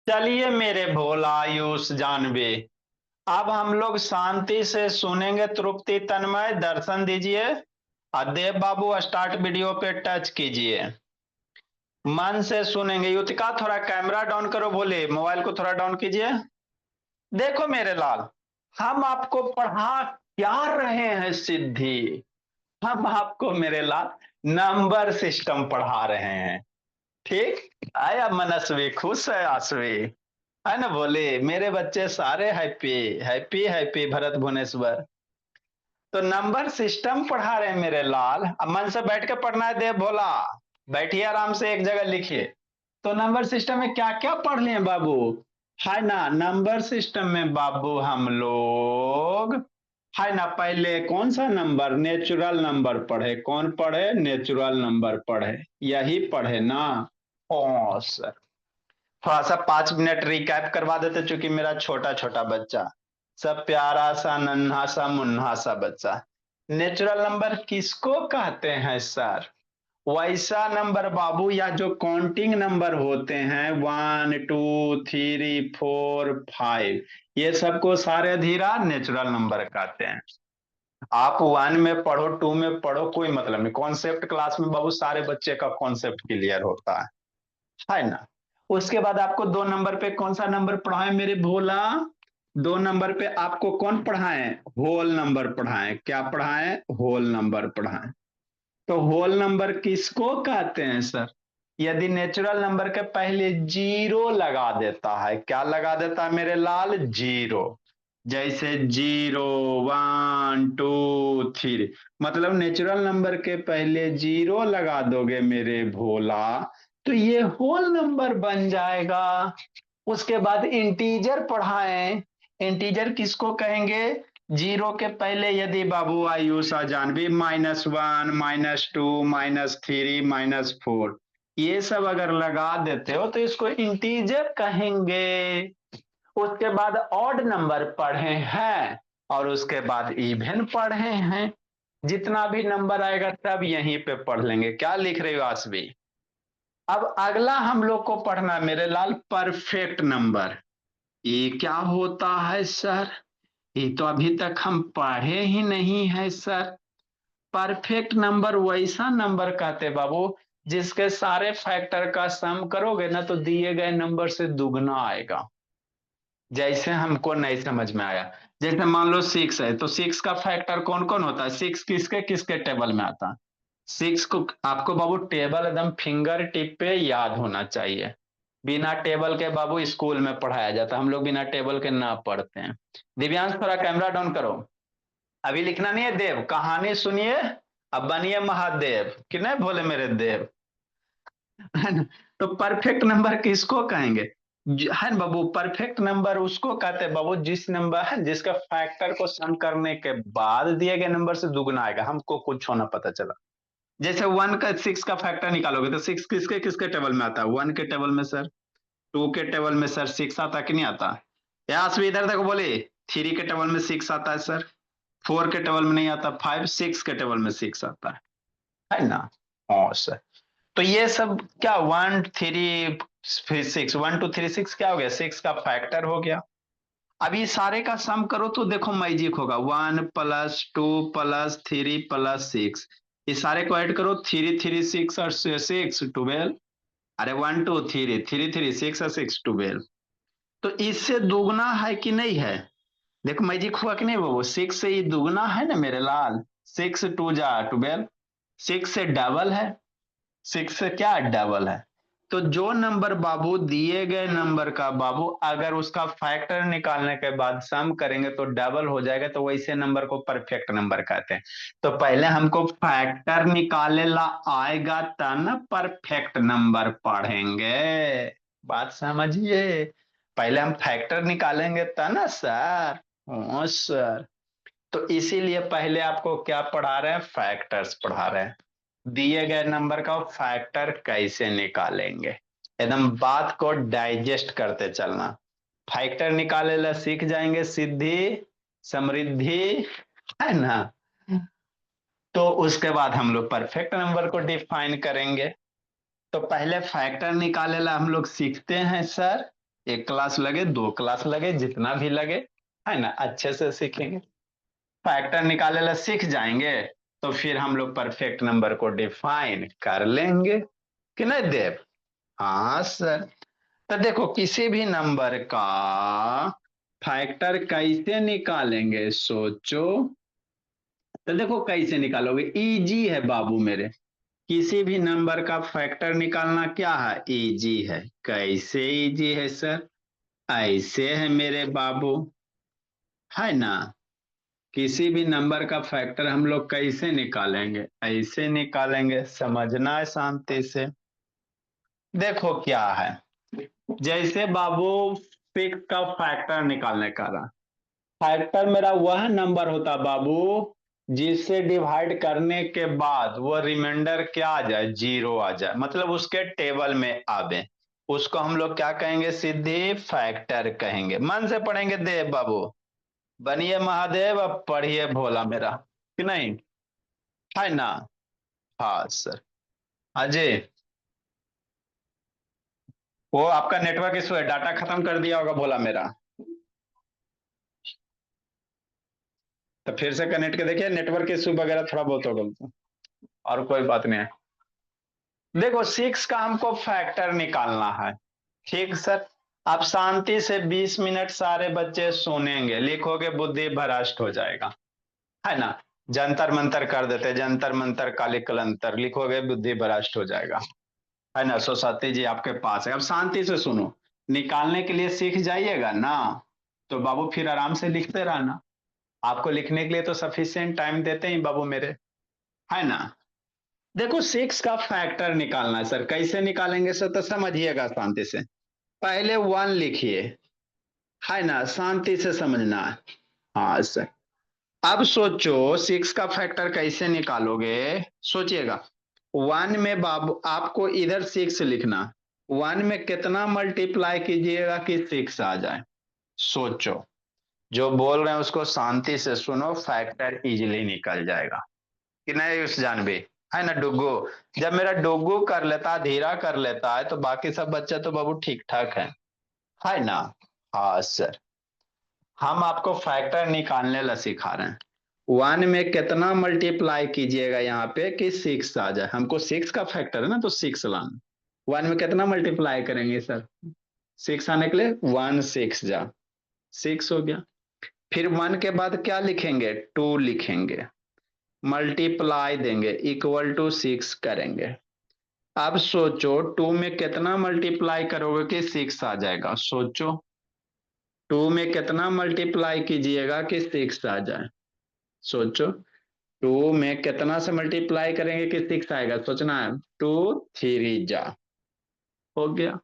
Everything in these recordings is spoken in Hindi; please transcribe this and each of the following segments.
चलिए मेरे भोला आयुष जानवे, अब हम लोग शांति से सुनेंगे। तृप्ति तन्मय दर्शन दीजिए। और देव बाबू स्टार्ट वीडियो पे टच कीजिए। मन से सुनेंगे। युतिका थोड़ा कैमरा डाउन करो, बोले मोबाइल को थोड़ा डाउन कीजिए। देखो मेरे लाल, हम आपको पढ़ा क्या रहे हैं सिद्धि। हम आपको मेरे लाल नंबर सिस्टम पढ़ा रहे हैं। ठीक आया मनस्वी, खुश है आसवी, है ना। बोले मेरे बच्चे सारे happy happy happy Bharat Bhubaneswar. तो नंबर सिस्टम पढ़ा रहे हैं मेरे लाल। अब मन से बैठ के पढ़ना है देव भोला। बैठिए आराम से एक जगह लिखिए। तो नंबर सिस्टम में क्या क्या पढ़ लिए बाबू, है ना। नंबर सिस्टम में बाबू हम लोग, है ना, पहले कौन सा नंबर, नेचुरल नंबर पढ़े। कौन पढ़े, नेचुरल नंबर पढ़े, यही पढ़े ना। ओ सर, थोड़ा सा 5 मिनट रिकैप करवा देते, चूंकि मेरा छोटा छोटा बच्चा, सब प्यारा सा नन्हा सा मुन्हा सा बच्चा। नेचुरल नंबर किसको कहते हैं सर, वैसा नंबर बाबू या जो काउंटिंग नंबर होते हैं, 1 2 3 4 5, ये सबको सारे धीरा नेचुरल नंबर कहते हैं। आप 1 में पढ़ो 2 में पढ़ो, कोई मतलब नहीं। कॉन्सेप्ट क्लास में बाबू सारे बच्चे का कॉन्सेप्ट क्लियर होता है ना। उसके बाद आपको 2 नंबर पे कौन सा नंबर पढ़ाए मेरे भोला, 2 नंबर पे आपको कौन पढ़ाए, होल नंबर पढ़ाए। क्या पढ़ाए, होल नंबर पढ़ाए। तो होल नंबर किसको कहते हैं सर, यदि नेचुरल नंबर के पहले जीरो लगा देता है। क्या लगा देता है मेरे लाल, जीरो। जैसे 0 1 2 3, मतलब नेचुरल नंबर के पहले जीरो लगा दोगे मेरे भोला, तो ये होल नंबर बन जाएगा। उसके बाद इंटीजर पढ़ाएं। इंटीजर किसको कहेंगे, जीरो के पहले यदि बाबू आयुषा जानवी -1 -2 -3 -4, ये सब अगर लगा देते हो तो इसको इंटीजर कहेंगे। उसके बाद ऑड नंबर पढ़े हैं और उसके बाद इवन पढ़े हैं। जितना भी नंबर आएगा तब यहीं पे पढ़ लेंगे। क्या लिख रहे हो आसवी। अब अगला हम लोग को पढ़ना मेरे लाल परफेक्ट नंबर। ये क्या होता है सर, ये तो अभी तक हम पढ़े ही नहीं है सर। परफेक्ट नंबर वैसा नंबर कहते बाबू जिसके सारे फैक्टर का सम करोगे ना तो दिए गए नंबर से दुगना आएगा। जैसे हमको नहीं समझ में आया, जैसे मान लो 6 है, तो 6 का फैक्टर कौन कौन होता है, 6 किसके किसके टेबल में आता है। 6 को आपको बाबू टेबल एकदम फिंगर टिप पे याद होना चाहिए। बिना टेबल के बाबू स्कूल में पढ़ाया जाता है, हम लोग बिना टेबल के ना पढ़ते हैं। दिव्यांश थोड़ा कैमरा डाउन करो। अभी लिखना नहीं है देव, कहानी सुनिए, अब बनिए महादेव कि नहीं भोले मेरे देव। है ना। तो परफेक्ट नंबर किसको कहेंगे, है ना बाबू। परफेक्ट नंबर उसको कहते हैं बाबू जिस नंबर है जिसका फैक्टर को सम करने के बाद दिए गए नंबर से दुगना आएगा, हमको कुछ होना पता चला। जैसे 1 का 6 का फैक्टर निकालोगे तो 6 किसके किसके टेबल में आता है, 1 के टेबल में सर, 2 के टेबल में सर 6 आता कि नहीं आता। यहाँ से इधर तक बोले 3 के टेबल में 6 आता है सर, 4 के टेबल में नहीं आता, 5 6 के टेबल में 6 आता है ना। हाँ सर। तो ये सब क्या 1 2 3 6 क्या हो गया, 6 का फैक्टर हो गया। अब ये सारे का सम करो तो देखो मैजिक होगा, 1 + 2 + 3 + 6, ये सारे को ऐड करो, 3 3 6 और 6 12। अरे 1 2 3 3 3 6 और 6 12। तो इससे दुगना है कि नहीं है, देखो मैजिक हुआ कि नहीं वो, 6 से ये दुगना है ना मेरे लाल। 6 2 जा 12, 6 से डबल है, 6 से क्या डबल है। तो जो नंबर बाबू दिए गए नंबर का बाबू अगर उसका फैक्टर निकालने के बाद सम करेंगे तो डबल हो जाएगा, तो वैसे नंबर को परफेक्ट नंबर कहते हैं। तो पहले हमको फैक्टर निकाले ला आएगा तब ना परफेक्ट नंबर पढ़ेंगे। बात समझिए, पहले हम फैक्टर निकालेंगे तब ना सर। हाँ सर। तो इसीलिए पहले आपको क्या पढ़ा रहे हैं, फैक्टर्स पढ़ा रहे हैं। दिए गए नंबर का फैक्टर कैसे निकालेंगे, एकदम बात को डाइजेस्ट करते चलना। फैक्टर निकाले ला सीख जाएंगे, सिद्धि समृद्धि, है ना। तो उसके बाद हम लोग परफेक्ट नंबर को डिफाइन करेंगे। तो पहले फैक्टर निकाले ला हम लोग सीखते हैं सर। 1 क्लास लगे, 2 क्लास लगे, जितना भी लगे, है ना, अच्छे से सीखेंगे। फैक्टर निकाले ला सीख जाएंगे तो फिर हम लोग परफेक्ट नंबर को डिफाइन कर लेंगे कि नहीं देव। हाँ सर। तो देखो किसी भी नंबर का फैक्टर कैसे निकालेंगे सोचो। तो देखो कैसे निकालोगे, इजी है बाबू मेरे। किसी भी नंबर का फैक्टर निकालना क्या है, इजी है। कैसे इजी है सर, ऐसे है मेरे बाबू, है ना। किसी भी नंबर का फैक्टर हम लोग कैसे निकालेंगे, ऐसे निकालेंगे, समझना है शांति से। देखो क्या है, जैसे बाबू 6 का फैक्टर निकालने का रहा। फैक्टर मेरा वह नंबर होता बाबू जिससे डिवाइड करने के बाद वो रिमाइंडर क्या आ जाए, 0 आ जाए, मतलब उसके टेबल में आवे। उसको हम लोग क्या कहेंगे, सीधे फैक्टर कहेंगे। मन से पढ़ेंगे देव बाबू, बनिए महादेव, अब पढ़िए भोला मेरा, कि नहीं, है ना। हाँ सर। अजय, वो आपका नेटवर्क इशू है, डाटा खत्म कर दिया होगा भोला मेरा। तो फिर से कनेक्ट के देखिए, नेटवर्क इशू वगैरह थोड़ा बहुत होगा, और कोई बात नहीं है। देखो 6 का हमको फैक्टर निकालना है, ठीक सर। आप शांति से 20 मिनट सारे बच्चे सुनेंगे, लिखोगे बुद्धि भ्रष्ट हो जाएगा, है ना। जंतर मंतर कर देते, जंतर मंतर काली कलंतर, लिखोगे बुद्धि भ्रष्ट हो जाएगा, है ना। सो सती जी आपके पास है, अब शांति से सुनो। निकालने के लिए सीख जाइएगा ना, तो बाबू फिर आराम से लिखते रहना। आपको लिखने के लिए तो सफिशियंट टाइम देते ही बाबू मेरे, है ना। देखो 6 का फैक्टर निकालना है सर, कैसे निकालेंगे सर, तो समझिएगा शांति से। पहले 1 लिखिए, है ना, शांति से समझना है। हाँ सर। अब सोचो 6 का फैक्टर कैसे निकालोगे, सोचिएगा। 1 में बाबू आपको इधर 6 लिखना, 1 में कितना मल्टीप्लाई कीजिएगा कि 6 आ जाए, सोचो। जो बोल रहे हैं उसको शांति से सुनो, फैक्टर इजीली निकल जाएगा कि नहीं उस जानबी, है ना डुगू। जब मेरा डुगू कर लेता है, धीरा कर लेता है, तो बाकी सब बच्चे तो बाबू ठीक ठाक है ना। हाँ सर। हम आपको फैक्टर निकालने ला सिखा रहे हैं। 1 में कितना मल्टीप्लाई कीजिएगा यहाँ पे कि 6 आ जाए, हमको 6 का फैक्टर है ना, तो 6 लाना। 1 में कितना मल्टीप्लाई करेंगे सर, 6 आने के लिए 1 6 जा, 6 हो गया। फिर 1 के बाद क्या लिखेंगे, 2 लिखेंगे, मल्टीप्लाई देंगे, इक्वल टू 6 करेंगे। अब सोचो 2 में कितना मल्टीप्लाई करोगे कि 6 आ जाएगा, सोचो। 2 में कितना मल्टीप्लाई कीजिएगा कि 6 आ जाए, सोचो। 2 में कितना से मल्टीप्लाई करेंगे कि 6 आएगा, सोचना है। 2 3 जा, हो गया।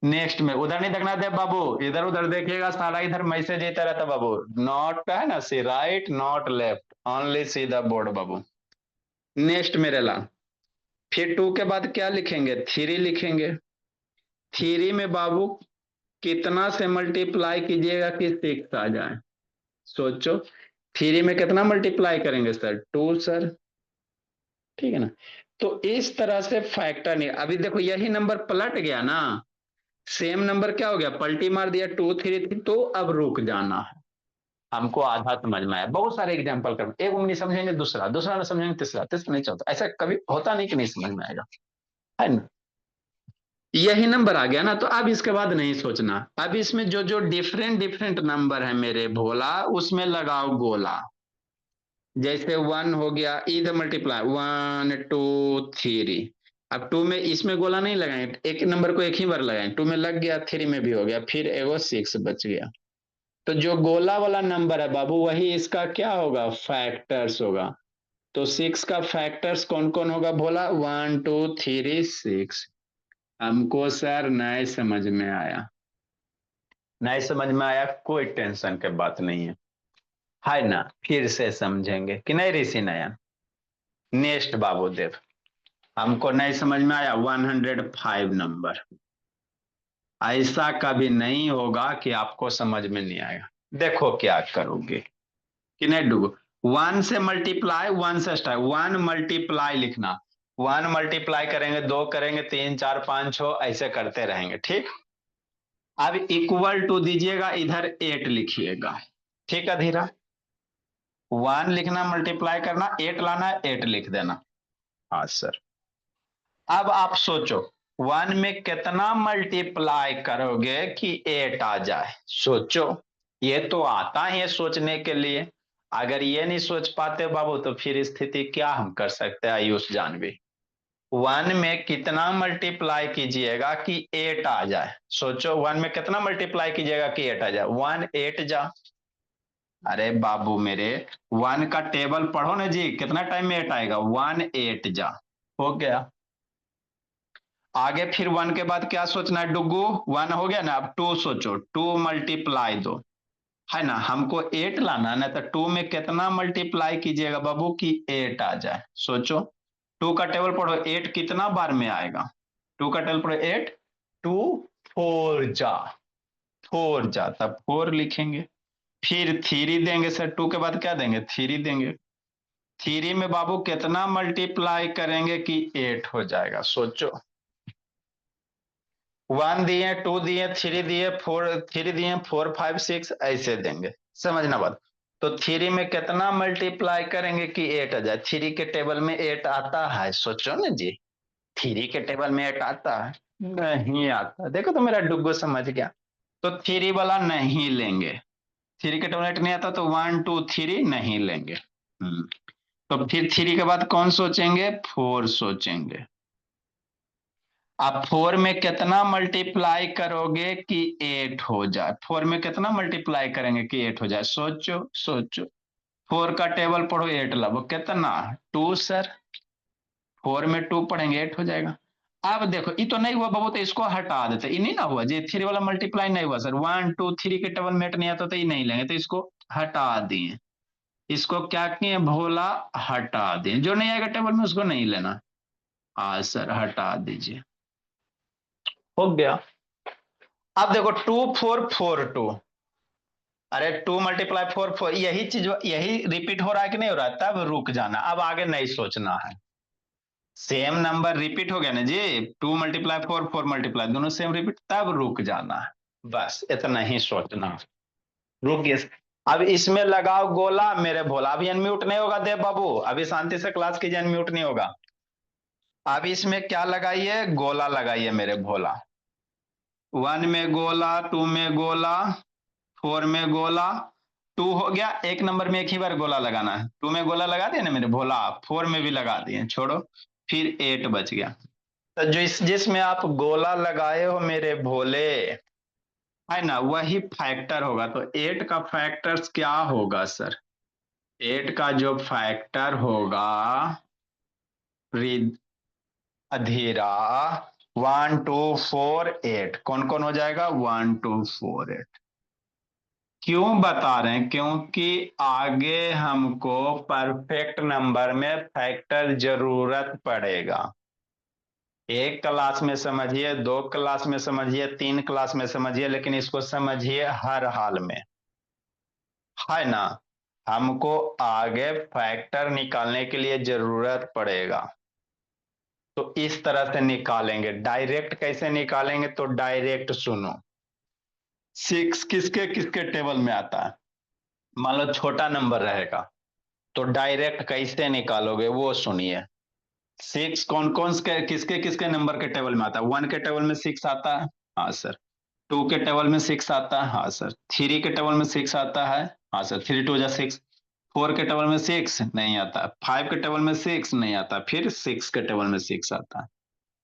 नेक्स्ट में उधर नहीं देखना थे बाबू, इधर उधर देखिएगा सारा, इधर मैसेज आता रहता बाबू। नॉट है ना, see right not left, only see the board बाबू। नेक्स्ट मेरे ला, फिर 2 के बाद क्या लिखेंगे, 3 लिखेंगे। 3 में बाबू कितना से मल्टीप्लाई कीजिएगा कि 6 आ जाए, सोचो। 3 में कितना मल्टीप्लाई करेंगे सर, 2 सर, ठीक है ना। तो इस तरह से फैक्टर नहीं, अभी देखो यही नंबर पलट गया ना, सेम नंबर क्या हो गया, पलटी मार दिया, 2 3 थी, तो अब रुक जाना है। हमको आधा समझ में आया, बहुत सारे एग्जाम्पल कर, एक नहीं समझेंगे दूसरा, दूसरा ना समझेंगे तीसरा, तीसरा नहीं चलता, ऐसा कभी होता नहीं कि नहीं समझ में आएगा, है ना। यही नंबर आ गया ना, तो अब इसके बाद नहीं सोचना। अब इसमें जो जो डिफरेंट डिफरेंट नंबर है मेरे भोला, उसमें लगाओ गोला। जैसे 1 हो गया, इधर मल्टीप्लाई 1 2 3। अब 2 में इसमें गोला नहीं लगाए, एक नंबर को एक ही बार लगाए, 2 में लग गया, 3 में भी हो गया, फिर एगो 6 बच गया। तो जो गोला वाला नंबर है बाबू, वही इसका क्या होगा, फैक्टर्स होगा। तो 6 का फैक्टर्स कौन कौन होगा भोला, 1 2 3 6। हमको सर नए समझ में आया, नहीं समझ में आया कोई टेंशन की बात नहीं है ना। फिर से समझेंगे कि नहीं ऋषि नयन। नेक्स्ट बाबूदेव, हमको नहीं समझ में आया 105 नंबर। ऐसा कभी नहीं होगा कि आपको समझ में नहीं आएगा। देखो क्या करोगे कि नहीं डूबो। वन से मल्टीप्लाई, वन से स्टार्ट, वन मल्टीप्लाई लिखना। वन मल्टीप्लाई करेंगे, दो करेंगे, तीन, चार, पांच, छो, ऐसे करते रहेंगे, ठीक। अब इक्वल टू दीजिएगा, इधर 8 लिखिएगा, ठीक है धीरा। वन लिखना, मल्टीप्लाई करना, 8 लाना है, 8 लिख देना। हाँ सर। अब आप सोचो, वन में कितना मल्टीप्लाई करोगे कि 8 आ जाए, सोचो। ये तो आता ही है सोचने के लिए। अगर ये नहीं सोच पाते बाबू तो फिर स्थिति क्या हम कर सकते हैं आयुष जानवी। वन में कितना मल्टीप्लाई कीजिएगा कि 8 आ जाए, सोचो वन में कितना मल्टीप्लाई कीजिएगा कि 8 आ जाए। वन 8 जा, अरे बाबू मेरे, वन का टेबल पढ़ो ना जी, कितना टाइम में 8 आएगा, वन 8 जा, हो गया। आगे फिर वन के बाद क्या सोचना है डुगू, वन हो गया ना, अब टू सोचो, टू मल्टीप्लाई दो, है ना, हमको 8 लाना ना, तो टू में कितना मल्टीप्लाई कीजिएगा बाबू कि 8 आ जाए, सोचो। टू का टेबल पढ़ो, 8 कितना बार में आएगा, टू का टेबल पढ़ो 8, टू फोर जा, फोर जा, तब 4 लिखेंगे। फिर थ्री देंगे सर, टू के बाद क्या देंगे, थ्री देंगे। थ्री में बाबू कितना मल्टीप्लाई करेंगे कि 8 हो जाएगा, सोचो। वन दिए, टू दिए, थ्री दिए, फोर, थ्री दिए, फोर, फाइव, सिक्स, ऐसे देंगे, समझना बात। तो थ्री में कितना मल्टीप्लाई करेंगे कि 8 आ जाए, थ्री के टेबल में 8 आता है, सोचो ना जी। थ्री के टेबल में 8 आता है, नहीं आता, देखो तो मेरा डुग्गो समझ गया। तो थ्री वाला नहीं लेंगे, थ्री के टेबल में 8 नहीं आता, तो वन टू थ्री नहीं लेंगे। तो फिर थ्री के बाद कौन सोचेंगे, फोर सोचेंगे। आप फोर में कितना मल्टीप्लाई करोगे कि 8 हो जाए, फोर में कितना मल्टीप्लाई करेंगे कि 8 हो जाए, सोचो सोचो। फोर का टेबल पढ़ो, 8 लो कितना, टू सर। फोर में टू पढ़ेंगे 8 हो जाएगा। अब देखो ये तो नहीं हुआ बाबू, तो इसको हटा देते, ये नहीं ना हुआ जी, थ्री वाला मल्टीप्लाई नहीं हुआ सर, वन टू थ्री के टेबल में 8 नहीं आता, तो ये नहीं लेंगे, तो इसको हटा दिए। इसको क्या किए भोला, हटा दिए, जो नहीं आएगा टेबल में उसको नहीं लेना। हाँ सर, हटा दीजिए, हो गया। अब देखो, टू फोर फोर टू, अरे टू मल्टीप्लाई फोर फोर, यही चीज यही रिपीट हो रहा है कि नहीं हो रहा है, तब रुक जाना, अब आगे नहीं सोचना है। सेम नंबर रिपीट हो गया ना जी, two multiply four, four multiply, दोनों सेम रिपीट, तब रुक जाना है, बस इतना ही सोचना। रुक गए। अब इसमें लगाओ गोला मेरे भोला, अभी अनम्यूट नहीं होगा देव बाबू, अभी शांति से क्लास कीजिए, अनम्यूट नहीं होगा। अब इसमें क्या लगाइए, गोला लगाइए मेरे भोला। वन में गोला, टू में गोला, फोर में गोला। टू हो गया, एक नंबर में एक ही बार गोला लगाना है, टू में गोला लगा दिया ना मेरे भोला, फोर में भी लगा दिए, छोड़ो। फिर 8 बच गया। तो जिसमें आप गोला लगाए हो मेरे भोले, है ना, वही फैक्टर होगा, तो 8 का फैक्टर्स क्या होगा सर, 8 का जो फैक्टर होगा, अधीरा, 1 2 4 8, कौन कौन हो जाएगा, 1 2 4 8। क्यों बता रहे हैं, क्योंकि आगे हमको परफेक्ट नंबर में फैक्टर जरूरत पड़ेगा। एक क्लास में समझिए, दो क्लास में समझिए, तीन क्लास में समझिए, लेकिन इसको समझिए हर हाल में, है ना। हमको आगे फैक्टर निकालने के लिए जरूरत पड़ेगा, तो इस तरह से निकालेंगे। डायरेक्ट कैसे निकालेंगे, तो डायरेक्ट सुनो। सिक्स किसके किसके टेबल में आता है, मान लो छोटा नंबर रहेगा, तो डायरेक्ट कैसे निकालोगे वो सुनिए। सिक्स कौन कौन से किसके किसके नंबर के टेबल में आता है, वन के टेबल में सिक्स आता है, हाँ सर। टू के टेबल में सिक्स आता है, हाँ सर। थ्री के टेबल में सिक्स आता है, हाँ सर, थ्री टू जा सिक्स। फोर के टेबल में सिक्स नहीं आता, फाइव के टेबल में सिक्स नहीं आता, फिर सिक्स के टेबल में सिक्स आता है।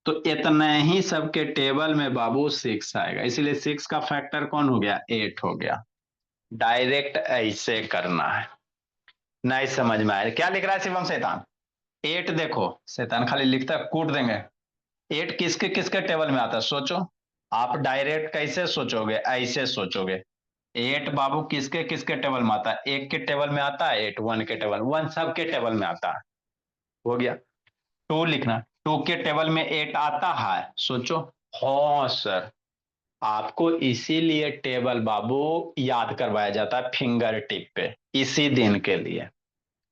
तो इतने ही सबके टेबल में बाबू सिक्स आएगा, इसलिए सिक्स का फैक्टर कौन हो गया, 8 हो गया। डायरेक्ट ऐसे करना है। नहीं समझ में आया क्या लिख रहा है शिवम शैतान, 8 देखो, शैतान खाली लिखता है, कूट देंगे। 8 किसके किसके टेबल में आता है, सोचो। आप डायरेक्ट कैसे सोचोगे, ऐसे सोचोगे। 8 बाबू किसके किसके टेबल में आता है, एक के टेबल में आता है 8, वन के टेबल, वन सबके टेबल में आता है, हो गया। टू लिखना, टू के टेबल में 8 आता है, सोचो। हाँ सर, आपको इसीलिए टेबल बाबू याद करवाया जाता है फिंगर टिप पे, इसी दिन के लिए।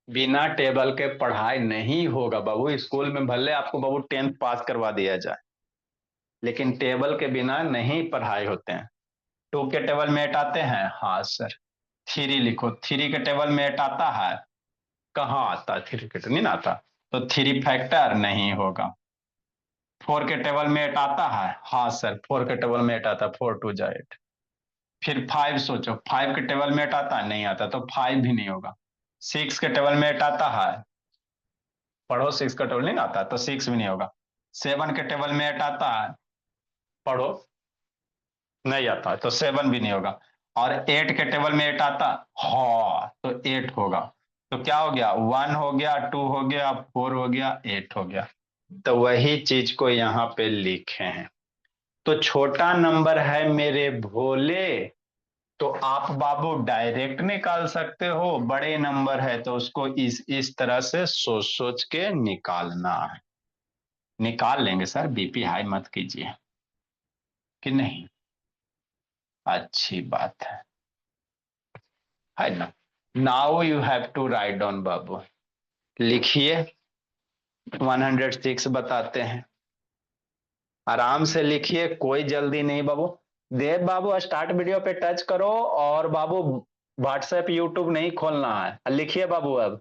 बिना टेबल के पढ़ाई नहीं होगा बाबू। स्कूल में भले आपको बाबू 10th पास करवा दिया जाए, लेकिन टेबल के बिना नहीं पढ़ाई होते हैं। टू के टेबल में एट आते हैं, हाँ सर। थ्री लिखो, थ्री के टेबल में एट आता है, कहाँ आता है? थ्री के नहीं ना आता, तो थ्री फैक्टर नहीं होगा। फोर के टेबल में एट आता है, हाँ सर, फोर के टेबल में एट आता है, फोर टू जा एट। फिर फाइव सोचो, फाइव के टेबल में एट आता है, नहीं आता, तो फाइव भी नहीं होगा। सिक्स के टेबल में एट आता है, पढ़ो, सिक्स का टेबल नहीं आता तो सिक्स भी नहीं होगा। सेवन के टेबल में एट आता है, पढ़ो, नहीं आता तो सेवन भी नहीं होगा। और एट के टेबल में एट आता, हाँ, तो एट होगा। तो क्या हो गया? वन हो गया, टू हो गया, फोर हो गया, एट हो गया। तो वही चीज को यहाँ पे लिखे हैं। तो छोटा नंबर है मेरे भोले, तो आप बाबू डायरेक्ट निकाल सकते हो। बड़े नंबर है तो उसको इस तरह से सोच सोच के निकालना है। निकाल लेंगे सर, बीपी हाई मत कीजिए, कि नहीं? अच्छी बात है ना? Now you have to write down बाबू। लिखिए, 106 बताते हैं। आराम से लिखिए, कोई जल्दी नहीं बाबू। देव बाबू स्टार्ट वीडियो पे टच करो, और बाबू व्हाट्सएप यूट्यूब नहीं खोलना है। लिखिए बाबू अब।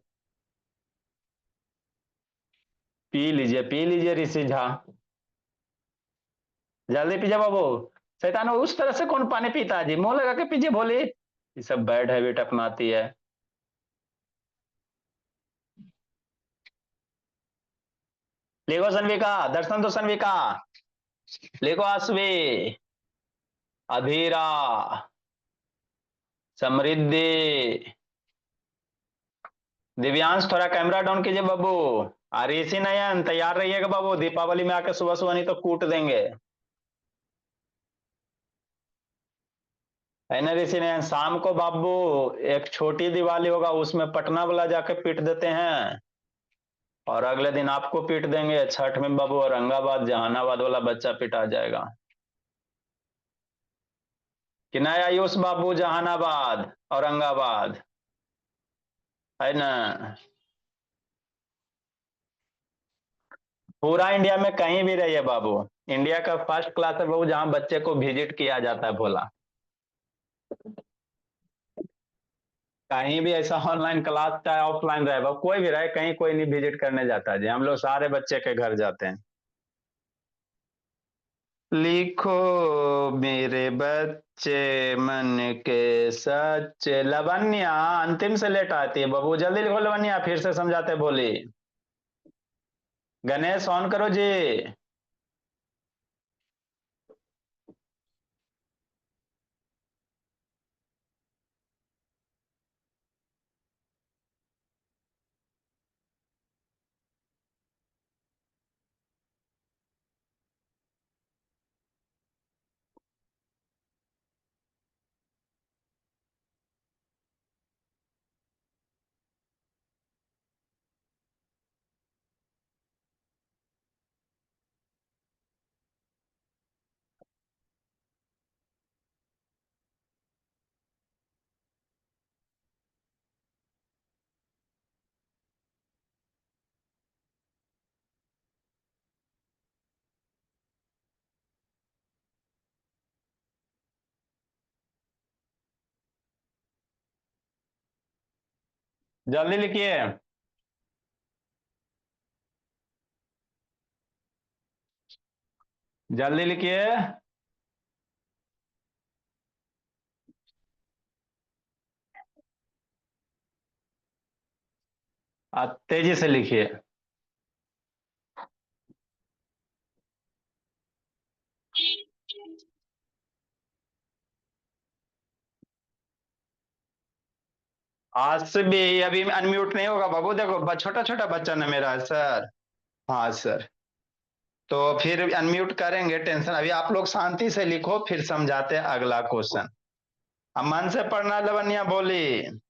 पी लीजिए ऋषि झा, जल्दी पीजिए बाबू। शैतान उस तरह से कौन पानी पीता है जी? मुंह लगा के पीजिए भोली, ये सब बैड हैबिट अपनाती है। लिखो सन्विका, दर्शन तो सन्विका। लिखो आसवी, अधीरा, समृद्धि, दिव्यांश थोड़ा कैमरा डाउन कीजिए बाबू। ऋषि नयन तैयार रहिएगा बाबू, दीपावली में आके सुबह सुबह नहीं तो कूट देंगे, है ना ऋषि नयन? शाम को बाबू एक छोटी दिवाली होगा, उसमें पटना वाला जाके पीट देते हैं, और अगले दिन आपको पीट देंगे। छठ में बाबू औरंगाबाद जहानाबाद वाला बच्चा पिटा जाएगा, कि नहीं आयुष बाबू? जहानाबाद, औरंगाबाद, है ना? पूरा इंडिया में कहीं भी रहिए बाबू, इंडिया का फर्स्ट क्लास है बाबू जहां बच्चे को विजिट किया जाता है भोला। कहीं भी ऐसा ऑनलाइन क्लास चाहे ऑफलाइन रहे बाबू, कोई भी रहे, कहीं कोई नहीं विजिट करने जाता है जी, हम लोग सारे बच्चे के घर जाते हैं। लिखो मेरे बच्चे मन के सच्चे। लवन्या अंतिम से लेट आती है बाबू, जल्दी लिखो लवन्या, फिर से समझाते बोली। गणेश ऑन करो जी। जल्दी लिखिए। जल्दी लिखिए। तेजी से लिखिए। आज से भी अभी अनम्यूट नहीं होगा बाबू, देखो छोटा छोटा बच्चा ना मेरा सर। हाँ सर, तो फिर अनम्यूट करेंगे, टेंशन। अभी आप लोग शांति से लिखो, फिर समझाते हैं अगला क्वेश्चन। अब मन से पढ़ना लवन्या बोली।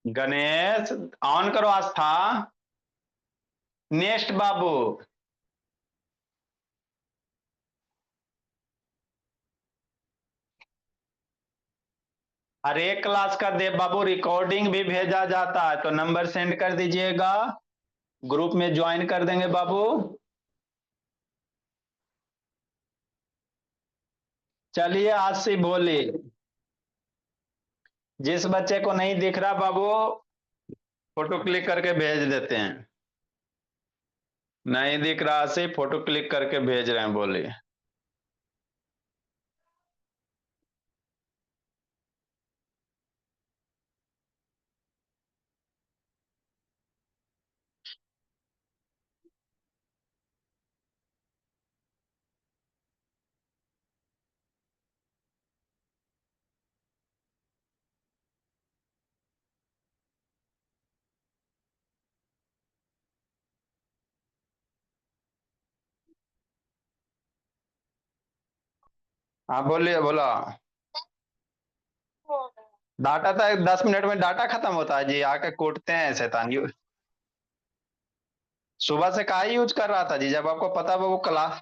गणेश, ऑन करो आस्था। नेक्स्ट बाबू। हर एक क्लास का देव बाबू रिकॉर्डिंग भी भेजा जाता है, तो नंबर सेंड कर दीजिएगा, ग्रुप में ज्वाइन कर देंगे बाबू। चलिए आज से बोली, जिस बच्चे को नहीं दिख रहा बाबू, फोटो क्लिक करके भेज देते हैं। नहीं दिख रहा से फोटो क्लिक करके भेज रहे हैं, बोलिए। हाँ बोलिए, बोला। डाटा तो 10 मिनट में डाटा खत्म होता है जी, आके कूटते हैं शैतान। सुबह से कहा यूज कर रहा था जी, जब आपको पता वो क्लास।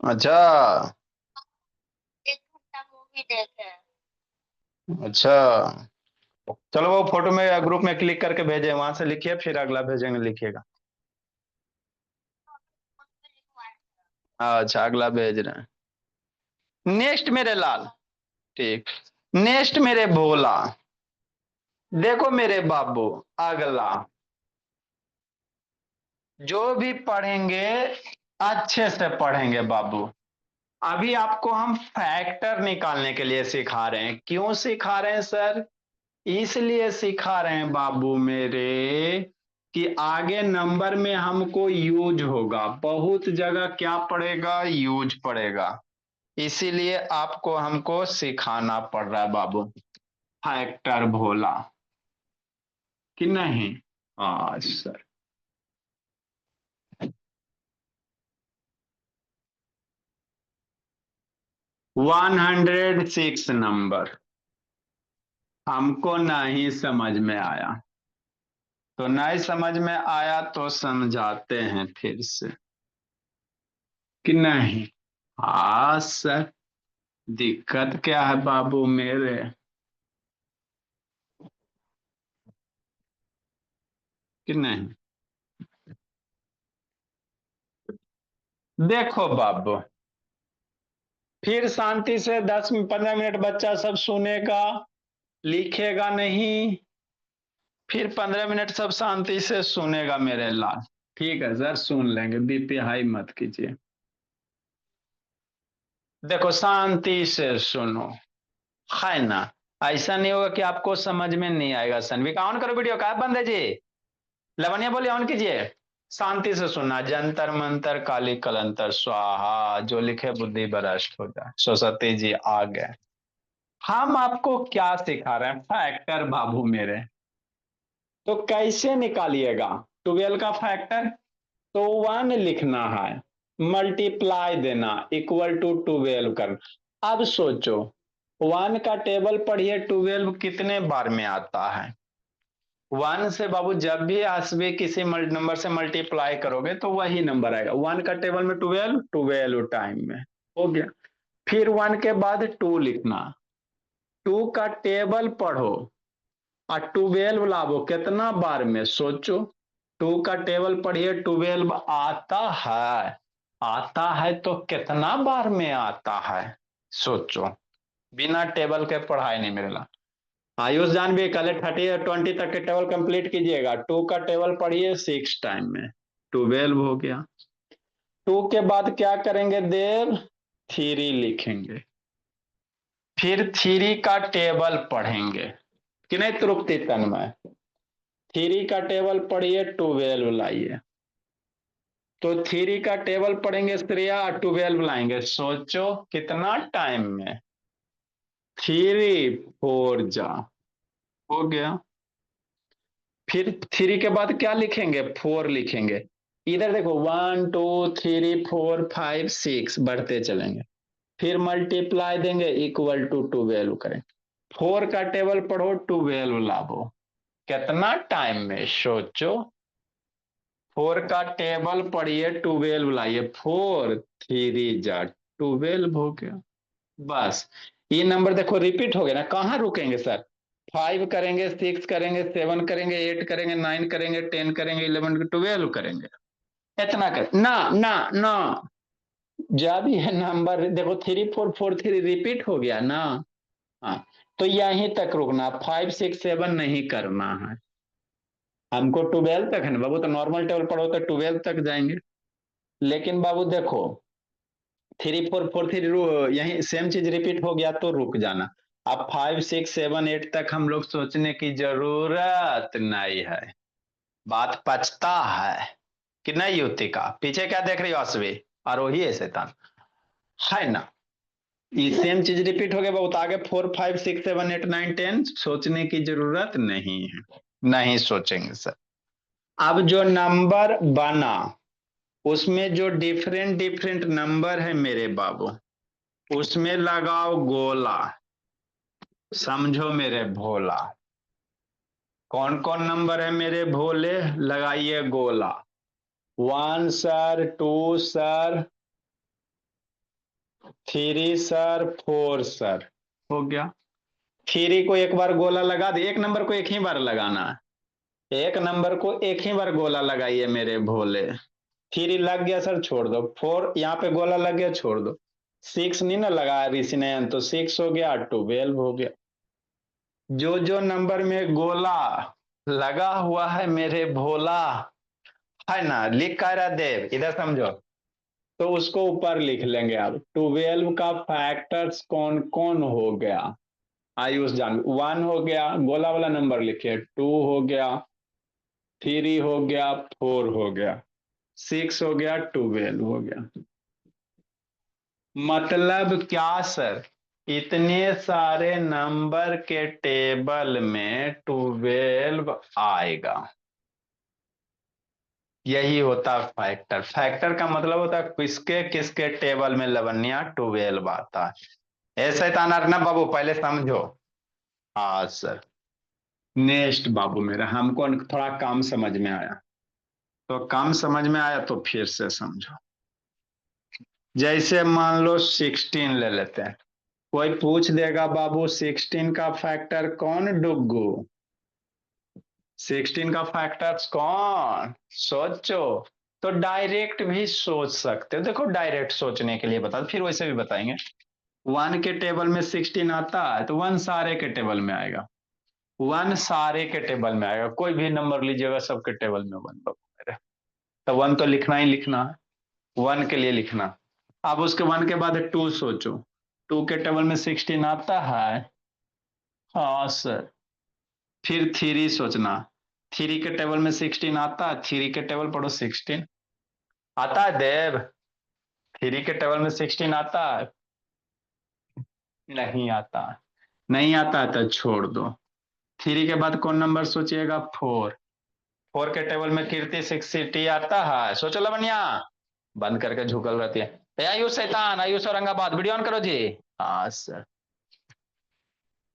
अच्छा। अच्छा, चलो वो फोटो में ग्रुप में क्लिक करके भेजे, वहां से लिखिए, फिर अगला भेजेंगे, लिखिएगा। अच्छा, अगला भेज रहे हैं। नेक्स्ट मेरे लाल। ठीक। नेक्स्ट मेरे भोला। देखो मेरे बाबू, अगला जो भी पढ़ेंगे अच्छे से पढ़ेंगे बाबू। अभी आपको हम फैक्टर निकालने के लिए सिखा रहे हैं। क्यों सिखा रहे हैं सर? इसलिए सिखा रहे हैं बाबू मेरे कि आगे नंबर में हमको यूज होगा, बहुत जगह क्या पड़ेगा, यूज पड़ेगा। इसीलिए आपको हमको सिखाना पड़ रहा है बाबू, फैक्टर भोला, कि नहीं? हाँ सर। 106 नंबर हमको नहीं समझ में आया, तो नहीं समझ में आया तो समझाते हैं फिर से, कि नहीं? हाँ सर। दिक्कत क्या है बाबू मेरे, कि नहीं? देखो बाबू, फिर शांति से 10 15 मिनट बच्चा सब सुनेगा, लिखेगा नहीं, फिर 15 मिनट सब शांति से सुनेगा मेरे लाल। ठीक है सर, सुन लेंगे, बीपी हाई मत कीजिए। देखो शांति से सुनो, है ना? ऐसा नहीं होगा कि आपको समझ में नहीं आएगा। सनवी का ऑन करो वीडियो, का बंद है जी? लवनिया बोलिए ऑन कीजिए। शांति से सुनना। जंतर मंतर काली कलंतर स्वाहा, जो लिखे बुद्धि भ्रष्ट हो जाए। सरस्वती जी आ गए। हम आपको क्या सिखा रहे हैं? फैक्टर बाबू मेरे। तो कैसे निकालिएगा 12 का फैक्टर? तो 1 लिखना है, मल्टीप्लाई देना, इक्वल टू 12 करना। अब सोचो, 1 का टेबल पढ़िए, 12 कितने बार में आता है? 1 से बाबू जब भी आसवे किसी नंबर से मल्टीप्लाई करोगे तो वही नंबर आएगा। 1 का टेबल में 12, 12 टाइम में हो गया। फिर 1 के बाद 2 लिखना, 2 का टेबल पढ़ो और 12 लाभो, कितना बार में? सोचो, 2 का टेबल पढ़िए, 12 आता है। आता है तो कितना बार में आता है? सोचो, बिना टेबल के पढ़ाई नहीं मिलेगा। आयुष जान भी कल 30 20 तक के टेबल कंप्लीट कीजिएगा। 2 का टेबल पढ़िए 6 टाइम में, 12 हो गया। 2 के बाद क्या करेंगे देव? 3 लिखेंगे, फिर 3 का टेबल पढ़ेंगे, कि नहीं तृप्ति तन्मय? 3 का टेबल पढ़िए, 12 लाइए। तो 3 का टेबल पढ़ेंगे श्रेया, 12 लाएंगे। सोचो कितना टाइम में? 3 4 जा हो गया। फिर 3 के बाद क्या लिखेंगे? 4 लिखेंगे। इधर देखो, 1 2 3 4 5 6 बढ़ते चलेंगे। फिर मल्टीप्लाई देंगे, इक्वल टू 12 करें। 4 का टेबल पढ़ो, 12 लाभो। कितना टाइम में सोचो। 4 का टेबल पढ़िए, 12 लाइए। 4 3 जा 12 हो गया। बस ये नंबर देखो रिपीट हो गया ना, कहाँ रुकेंगे सर? 5 करेंगे, 6 करेंगे, 7 करेंगे, 8 करेंगे, 9 करेंगे, 10 करेंगे, 11 12 करेंगे। इतना कर ना ना ना। जब ये नंबर देखो 3443 रिपीट हो गया ना, हाँ, तो यहीं तक रुकना, 5 6 7 नहीं करना है हमको। 12 तक है ना बाबू, तो नॉर्मल टेबल पढ़ो तो 12 तक जाएंगे। लेकिन बाबू देखो 3443 यही सेम चीज रिपीट हो गया तो रुक जाना। अब 5 6 7 8 तक हम लोग सोचने की जरूरत नहीं है। बात पचता है कि नहीं युति का? पीछे क्या देख रही हो असवी? आरोही है शैतान, है ना? ये सेम चीज रिपीट हो गया बहुत आगे। 4 5 6 7 8 9 10 सोचने की जरूरत नहीं है, नहीं सोचेंगे सर। अब जो नंबर बना उसमें जो डिफरेंट डिफरेंट नंबर है मेरे बाबू, उसमें लगाओ गोला। समझो मेरे भोला, कौन कौन नंबर है मेरे भोले? लगाइए गोला। 1 सर, 2 सर, 3 सर, 4 सर। हो गया। 3 को एक बार गोला लगा दे, एक नंबर को एक ही बार लगाना है। एक नंबर को एक ही बार गोला लगाइए मेरे भोले। 3 लग गया सर, छोड़ दो। 4 यहाँ पे गोला लग गया, छोड़ दो। 6 नहीं ना लगाया ऋषि ने, तो 6 हो गया, 12 हो गया। जो जो नंबर में गोला लगा हुआ है मेरे भोला, है ना, लिख कर रहा देव, इधर समझो, तो उसको ऊपर लिख लेंगे। अब 12 का फैक्टर्स कौन कौन हो गया? आयुष जान, 1 हो गया, गोला वाला नंबर लिखिए। 2 हो गया, 3 हो गया, 4 हो गया, 6 हो गया, 12 हो गया। मतलब क्या सर? इतने सारे नंबर के टेबल में 12 आएगा। यही होता फैक्टर। फैक्टर का मतलब होता है किसके किसके टेबल में लवन्या 12 आता है। ऐसा था ना बाबू, पहले समझो। हाँ सर। नेक्स्ट बाबू मेरा, हमको थोड़ा काम समझ में आया, तो काम समझ में आया तो फिर से समझो। जैसे मान लो 16 ले लेते हैं। कोई पूछ देगा बाबू 16 का फैक्टर कौन डुग्गू? 16 का फैक्टर्स कौन? सोचो। तो डायरेक्ट भी सोच सकते हो, देखो डायरेक्ट सोचने के लिए बता, फिर वैसे भी बताएंगे। 1 के टेबल में 16 आता है तो 1 सारे के टेबल में आएगा। 1 सारे के टेबल में आएगा, कोई भी नंबर लीजिएगा सबके टेबल में 1 मेरे। तो 1 तो लिखना ही लिखना है, 1 के लिए लिखना। अब उसके 1 के बाद 2 सोचो। 2 के टेबल में 16 आता है? हाँ सर। फिर 3 सोचना। 3 के टेबल में 16 आता है? 3 के टेबल पढ़ो 16 आता है देव? 3 के टेबल में 16 आता है? नहीं आता। नहीं आता है तो छोड़ दो। 3 के बाद कौन नंबर सोचिएगा? 4। 4 के टेबल में कीर्ति 60 आता है? सोचो लवनिया। बंद करके झुकल रहती है। आयुष शैतान, आयुष औरंगाबाद, वीडियो ऑन करो जी। हाँ सर।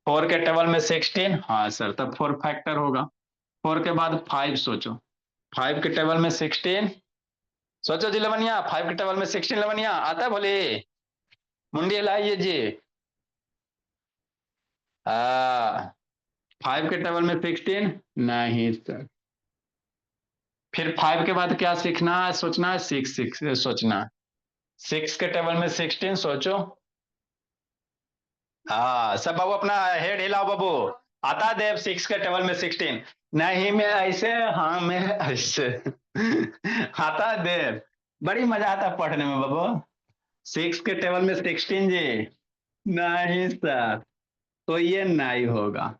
4 के टेबल में 16, हाँ सर, तब 4 फैक्टर होगा। 4 के बाद 5 सोचो। 5 के टेबल में 16 सोचो जी लवनिया। 5 के टेबल में 16 लवनिया आता है बोले? मुंडी हिलाइए जी। 5 के टेबल में 16 नहीं सर। फिर 5 के बाद क्या सीखना है, सोचना है? 6 6 सोचना। 6 के टेबल में 16 सोचो। हाँ सब बाबू अपना हेड हिलाओ बाबू। आता देव 6 के टेबल में 16? नहीं मैं ऐसे, हाँ मैं ऐसे। आता देव। बड़ी मजा आता पढ़ने में बाबू। 6 के टेबल में 16 जी? नहीं सर, तो ये नहीं होगा।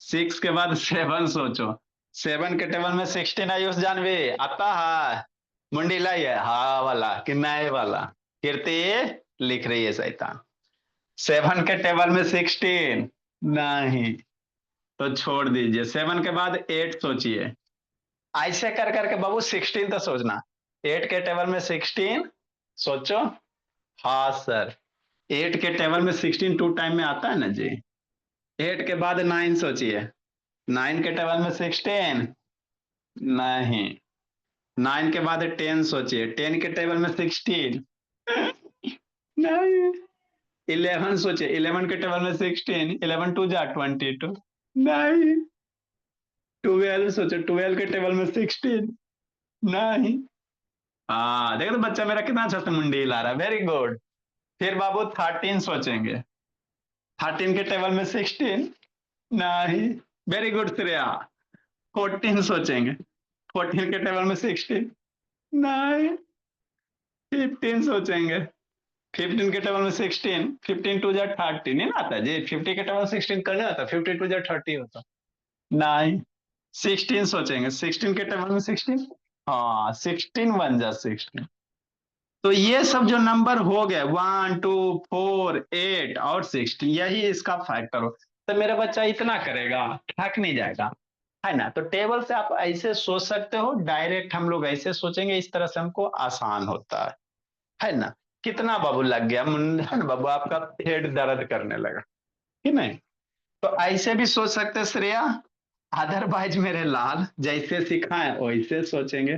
6 के बाद 7 सोचो। 7 के टेबल में 16 आयुष जानवी आता है? मुंडी लाइए हाँ वाला कि नए वाला? कीर्ति लिख रही है शैतान। 7 के टेबल में 16 नहीं, तो छोड़ दीजिए। 7 के बाद 8 सोचिए। ऐसे कर करके बाबू 16 तो सोचना। 8 के टेबल में 16 सोचो। हाँ सर। 8 के टेबल में 16 टू टाइम में आता है ना जी? 8 के बाद 9 सोचिए। 9 के टेबल में 16 नहीं। 9 के बाद 10 सोचिए, 10 के टेबल में 16 नहीं। 11 सोचिए, 11 के टेबल में 16, 11 टू जा 22 नहीं। 12 सोचो, 12 के टेबल में 16 नहीं। हाँ देखो तो बच्चा मेरा कितना अच्छा से मुंडी हिला रहा है, वेरी गुड। फिर बाबू 13 सोचेंगे, 13 के टेबल में 16 नहीं। Very good Shreya. 14 सोचेंगे, 14 के टेबल में 16 नहीं। 15 सोचेंगे, 15 के टेबल में 16, 15 टू जा 30 नहीं ना आता जी, 50 के टेबल में 16 करने आता, 50 टू जा 30 होता नहीं। 16 सोचेंगे, 16 के टेबल में 16, हाँ 16 बन जा 16। तो ये सब जो नंबर हो गए 1 2 4 8 और 16, यही इसका फैक्टर हो। तो मेरा बच्चा इतना करेगा, थक नहीं जाएगा, है ना। तो टेबल से आप ऐसे सोच सकते हो, डायरेक्ट हम लोग ऐसे सोचेंगे, इस तरह से हमको आसान होता है ना। कितना बाबू लग गया, है ना बाबू, आपका पेट दर्द करने लगा कि नहीं। तो ऐसे भी सोच सकते हैं श्रेया। अदरवाइज मेरे लाल जैसे सिखाए वैसे सोचेंगे।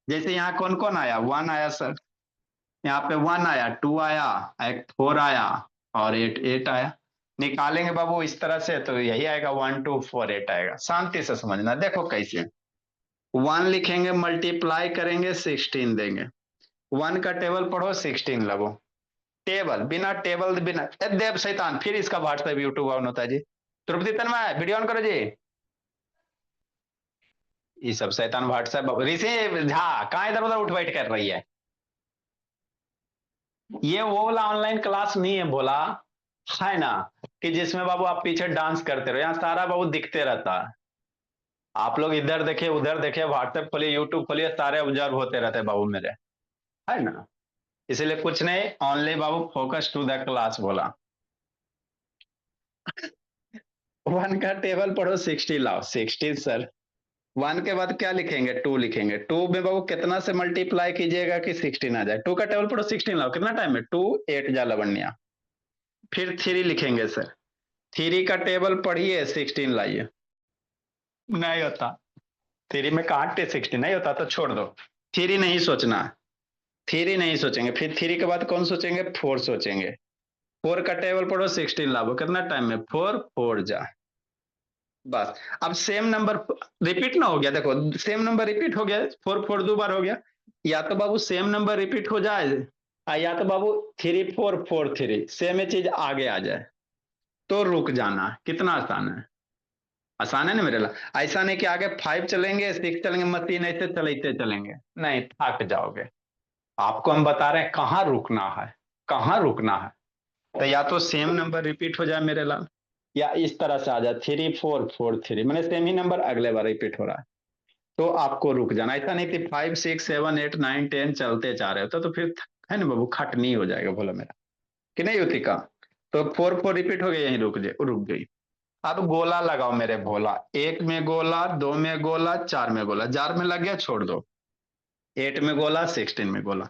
जैसे यहाँ कौन कौन आया, 1 आया सर, यहाँ पे 1 आया, 2 आया, एक 4 आया और 8 आया। निकालेंगे बाबू इस तरह से तो यही आएगा, 1 2 4 8 आएगा। शांति से समझना, देखो कैसे। 1 लिखेंगे, मल्टीप्लाई करेंगे, 16 देंगे। 1 का टेबल पढ़ो, 16 लगो। टेबल बिना टेबल बिना देव शैतान, फिर इसका व्हाट्सएप यूट्यूब ऑन होता है जी। द्रौपदी तन्मय वीडियो ऑन करो जी। ये सब शैतान व्हाट्सएप, ऋषि झा कहाँ इधर उधर उठ बैठ कर रही है। ये वो वाला ऑनलाइन क्लास नहीं है बोला, है ना, कि जिसमें बाबू आप पीछे डांस करते रहो। यहाँ सारा बाबू दिखते रहता है। आप लोग इधर देखिए उधर देखिए, व्हाट्सएप खोलिए यूट्यूब खोलिए, सारे ऑब्जर्व होते रहते हैं बाबू मेरे, है ना। इसलिए कुछ नहीं, ओनली बाबू फोकस टू द क्लास बोला। 1 का टेबल पढ़ो, 60 लाओ, 60 सर। 1 के बाद क्या लिखेंगे, 2 लिखेंगे। 2 में बाबू कितना से मल्टीप्लाई कीजिएगा कि 16 आ जाए। 2 का टेबल पढ़ो, 16 लाओ, कितना टाइम है, 2 8 जा लवण्या। फिर 3 लिखेंगे सर, 3 का टेबल पढ़िए, 16 लाइए। नहीं होता, 3 में कहाँ 16 नहीं होता, तो छोड़ दो। 3 नहीं सोचना, 3 नहीं सोचेंगे। फिर 3 के बाद कौन सोचेंगे, 4 सोचेंगे। 4 का टेबल पढ़ो, 16 लाओ, कितना टाइम में, 4 4 जा। बस। अब सेम नंबर रिपीट ना हो गया, देखो सेम नंबर रिपीट हो गया, 4 4 दो बार हो गया। या तो बाबू सेम नंबर रिपीट हो जाए, या तो बाबू 3 4 4 3 सेम चीज आगे आ जाए, तो रुक जाना। कितना आसान है, आसान है ना मेरे लिए। ऐसा नहीं कि आगे 5 चलेंगे 6 चलेंगे, मशीन ऐसे चलते चलेंगे, नहीं थक जाओगे। आपको हम बता रहे हैं कहाँ रुकना है, कहाँ रुकना है। तो या तो सेम नंबर रिपीट हो जाए मेरे लाल, या इस तरह से आ जाए 3 4 4 3, मैंने सेम ही नंबर अगले बार रिपीट हो रहा है, तो आपको रुक जाना। ऐसा नहीं कि 5 6 7 8 9 10 चलते जा रहे हो, तो फिर है ना बाबू, खटनी हो जाएगा बोला मेरा, कि नहीं होती का। तो 4 4 रिपीट हो गया, यहीं रुक गई। अब गोला लगाओ मेरे भोला, 1 में गोला, 2 में गोला, 4 में गोला, जार में लग गया छोड़ दो। 8 में गोला, 16 में गोला।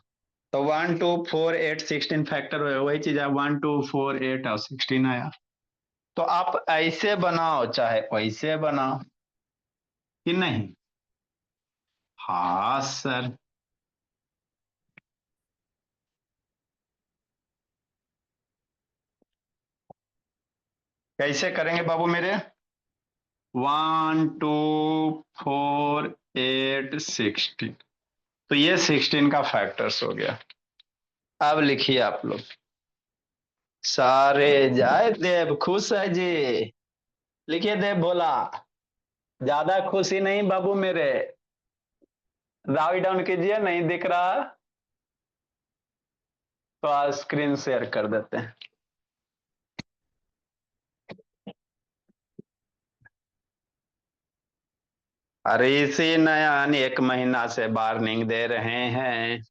तो 1 2 4 8 16 फैक्टर हुए, वही चीज है, 1 2 4 8 और 16 आया। तो आप ऐसे बनाओ चाहे वैसे बनाओ, कि नहीं। हाँ सर। कैसे करेंगे बाबू मेरे, 1 2 4 8 16, तो ये 16 का फैक्टर्स हो गया। अब लिखिए आप लोग, सारे जाए देव खुश है जी। लिखिए देव बोला, ज्यादा खुशी नहीं बाबू मेरे। राइट डाउन कीजिए, नहीं दिख रहा तो आज स्क्रीन शेयर कर देते हैं। अरे इसी नया 1 महीना से वार्निंग दे रहे हैं।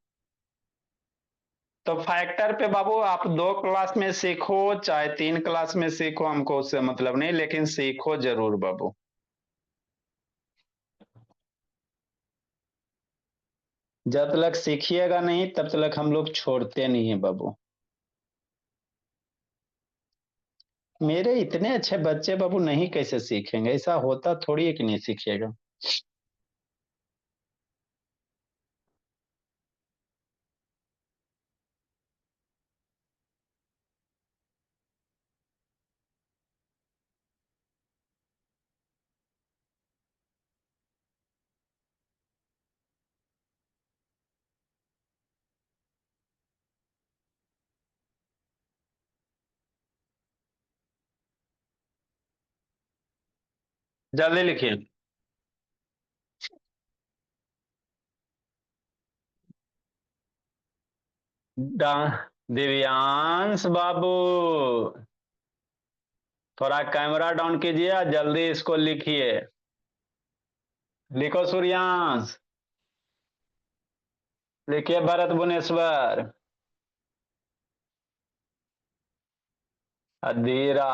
तो फैक्टर पे बाबू आप 2 क्लास में सीखो चाहे 3 क्लास में सीखो, हमको उससे मतलब नहीं, लेकिन सीखो जरूर बाबू। जब तक सीखिएगा नहीं तब तक हम लोग छोड़ते नहीं है बाबू। मेरे इतने अच्छे बच्चे बाबू नहीं कैसे सीखेंगे? ऐसा होता थोड़ी है कि नहीं सीखेगा। जल्दी लिखिए। दिव्यांश बाबू, थोड़ा कैमरा डाउन कीजिए और जल्दी इसको लिखिए। लिखो सूर्यांश। लिखिए भरत भुवनेश्वर। अधीरा।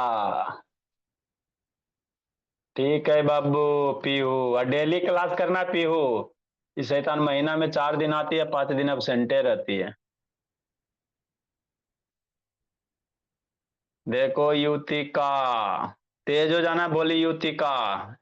ठीक है बाबू। पीहू। और डेली क्लास करना पीहू। इस शैतान महीना में 4 दिन आती है, 5 दिन absent रहती है। देखो युतिका, तेज हो जाना, बोली युतिका।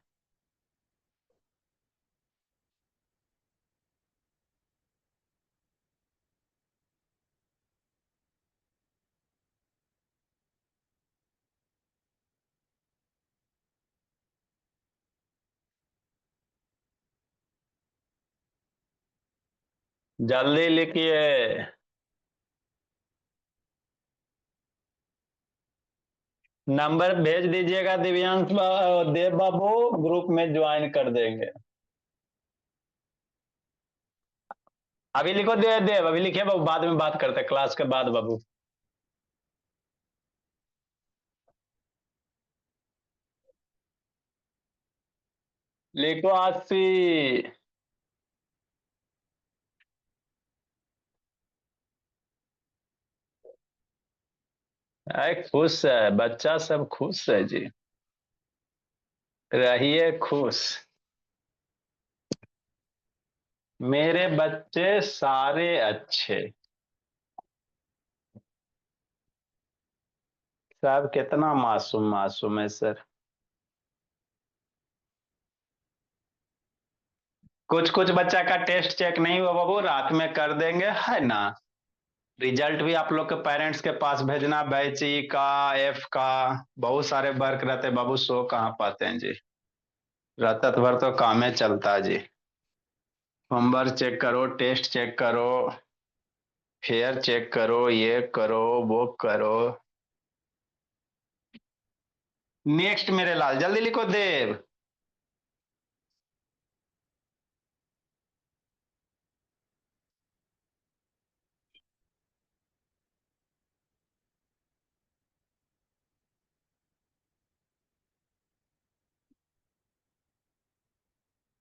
जल्दी लिखिए। नंबर भेज दीजिएगा दिव्यांश देव बाबू, ग्रुप में ज्वाइन कर देंगे। अभी लिखो देव देव, अभी लिखिए बाबू, बाद में बात करते हैं क्लास के बाद बाबू। लिखो 80। अरे खुश है बच्चा, सब खुश है जी। रहिए खुश। मेरे बच्चे सारे अच्छे। सब कितना मासूम मासूम है सर। कुछ कुछ बच्चा का टेस्ट चेक नहीं हुआ बाबू, रात में कर देंगे, है ना। रिजल्ट भी आप लोग के पेरेंट्स के पास भेजना, बैच ई का, एफ का। बहुत सारे वर्क रहते हैं बाबू, सो कहाँ पाते हैं जी। रात भर तो काम में चलता है जी। होमवर्क चेक करो, टेस्ट चेक करो, फेयर चेक करो, ये करो, वो करो। नेक्स्ट मेरे लाल, जल्दी लिखो देव।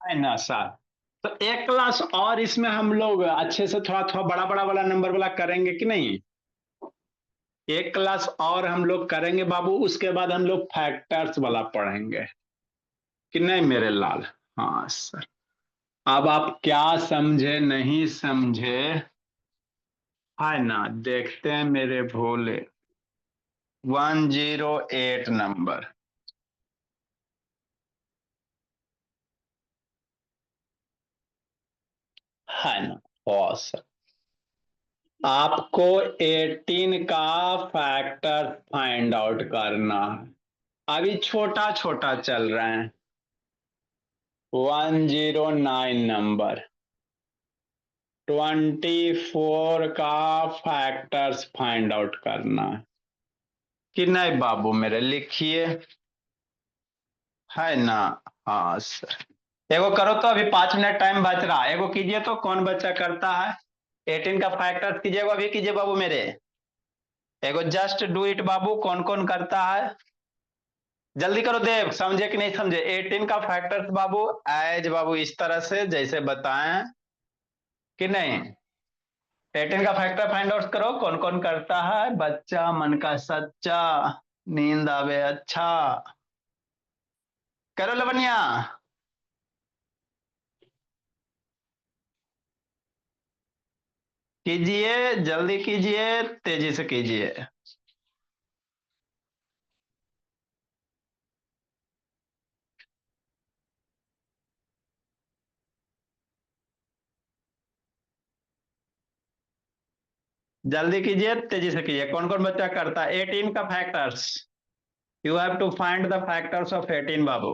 है ना सर। तो एक क्लास और इसमें हम लोग अच्छे से थोड़ा थोड़ा बड़ा बड़ा वाला नंबर वाला करेंगे कि नहीं? एक क्लास और हम लोग करेंगे बाबू, उसके बाद हम लोग फैक्टर्स वाला पढ़ेंगे कि नहीं मेरे लाल। हाँ सर। अब आप क्या समझे नहीं समझे, है ना, देखते हैं मेरे भोले। 108 नंबर। है ना। और सर आपको 18 का फैक्टर फाइंड आउट करना है। अभी छोटा छोटा चल रहे हैं। 109 नंबर। 24 का फैक्टर्स फाइंड आउट करना है कि नहीं बाबू मेरे, लिखिए। है ना। हाँ सर। एगो करो तो, अभी 5 मिनट टाइम बच रहा है, एगो कीजिए तो, कौन बच्चा करता है? 18 का फैक्टर्स कीजिएगा, अभी कीजिए बाबू मेरे। एगो जस्ट डू इट बाबू, कौन कौन करता है? जल्दी करो देव, समझे कि नहीं समझे? 18 का फैक्टर्स बाबू, एज बाबू इस तरह से जैसे बताएं कि नहीं। 18 का फैक्टर फाइंड आउट करो, कौन कौन करता है? बच्चा मन का सच्चा, नींद आवे अच्छा। करो लवनिया। कीजिए, जल्दी कीजिए, तेजी से कीजिए। जल्दी कीजिए, तेजी से कीजिए। कौन कौन बच्चा करता है 18 का factors? You have to find the factors of 18 बाबू।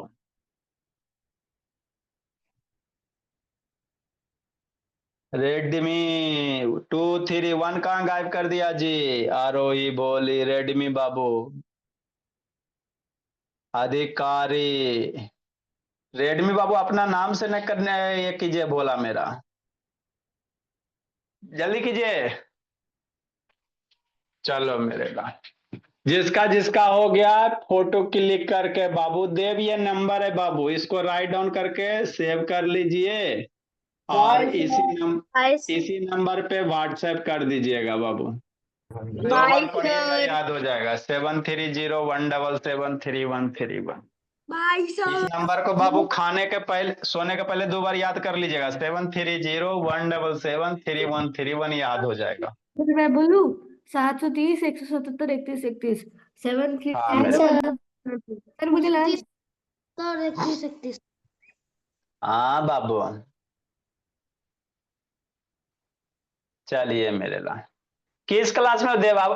रेडमी 231 कहाँ गायब कर दिया जी? आरोही बोली रेडमी बाबू। अधिकारी रेडमी बाबू अपना नाम से न करने ये कीजिए, बोला मेरा। जल्दी कीजिए। चलो मेरे बात, जिसका जिसका हो गया फोटो क्लिक करके बाबू देव, ये नंबर है बाबू, इसको राइट डाउन करके सेव कर लीजिए और इसी नंबर पे व्हाट्सएप कर दीजिएगा बाबू। 2 बार पढ़िएगा, याद हो जाएगा। 7301773131। इस नंबर को बाबू खाने के पहले, सोने के पहले 2 बार याद कर लीजिएगा। 7301773131 याद हो जाएगा। फिर मैं बोलूं 730 177 31 31 7 हाँ मेरे सर मुझे लगा 31 31। हाँ बाबू, चलिए मेरे ला। किस क्लास में हो देव बाबू?